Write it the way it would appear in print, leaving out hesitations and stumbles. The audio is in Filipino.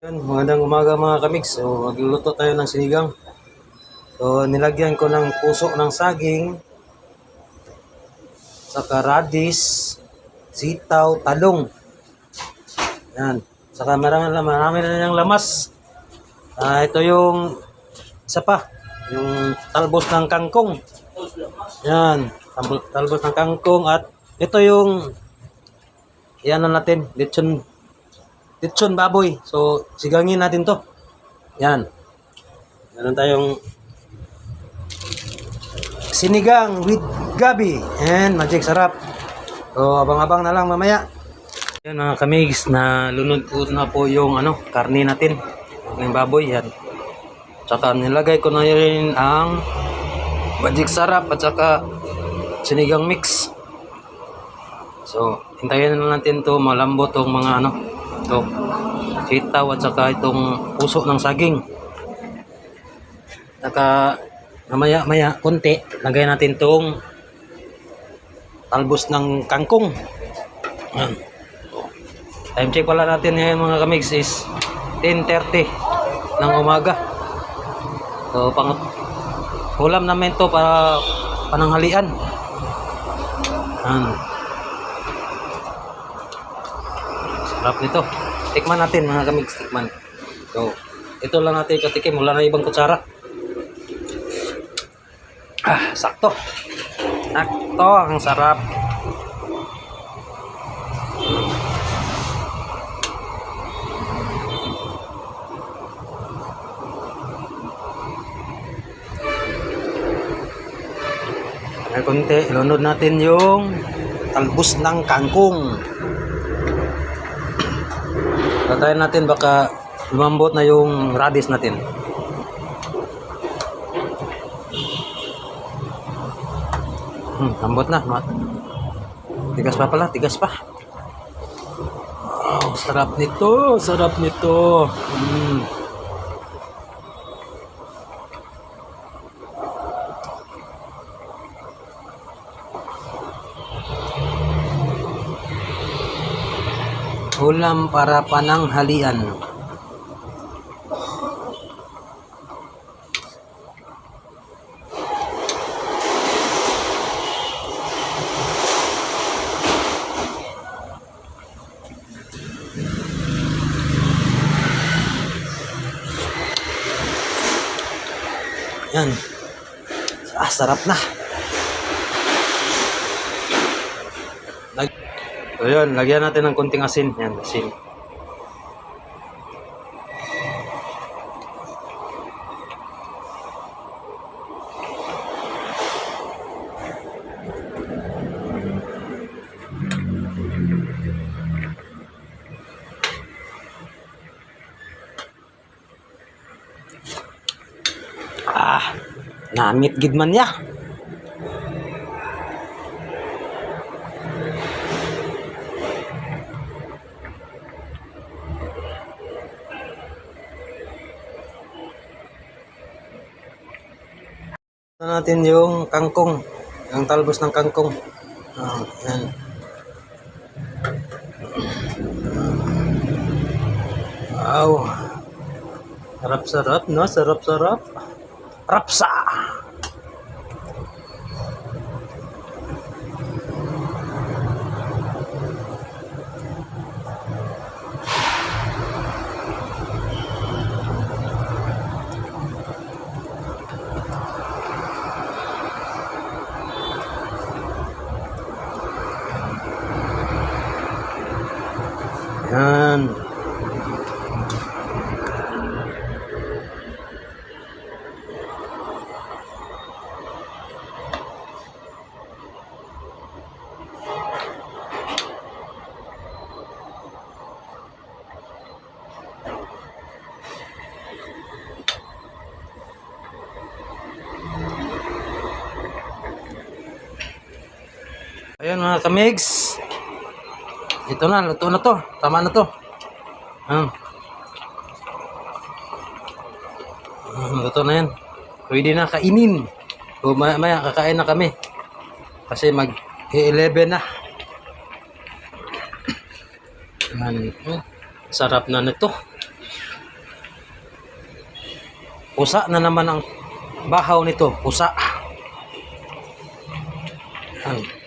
Yan, magandang umaga mga kamigs. So, magluluto tayo ng sinigang. So, nilagyan ko ng puso ng saging, saka radish, sitaw, talong. Yan. Saka marami na niyang lamas. Ito yung isa pa, yung talbos ng kangkong. Yan, talbos ng kangkong at ito yung yan na natin, lechon baboy. So, sigangin natin to. Yan. Meron tayong sinigang with gabi and magic sarap. So, abang-abang na lang mamaya. Yan mga kamigs, na lunod ko na po yung karne natin. Yung baboy yan. Tsaka nilagay ko na rin ang magic sarap at saka sinigang mix. So, hintayin na natin to malambot tong mga to sitaw at saka itong puso ng saging. Saka maya konti lagay natin tong talbos ng kangkong. Time check pala natin ngayon mga kamigs is 10:30 ng umaga. So ulam namin to para pananghalian. Sarap nito. Tikman natin mga kamigs, tikman. So, ito lang natin katikim, wala na ibang kutsara. Sakto. Sakto, ang sarap. May konti, ilunod natin yung talbos ng kangkong. Tatayin natin baka lumambot na yung radish natin. Lambot na. Tigas pa pala, tigas pa. Wow, sarap nito, sarap nito. Ulam para pananghalian. Yan. Sarap na. So yun, lagyan natin ng konting asin. Yan, asin. Namit gid man ya. Natin yung kangkong, yung talbos ng kangkong. Yan. Wow. Sarap-sarap, no? Sarap-sarap. Rapsa. Yan. Ayan mga kamigs. Ito na, luto na to. Tama na to. Luto na yan. Pwede na kainin. So, maya kakain na kami. Kasi mag-11 na. Sarap na nito. Pusa na naman ang bahaw nito. Pusa. Yan.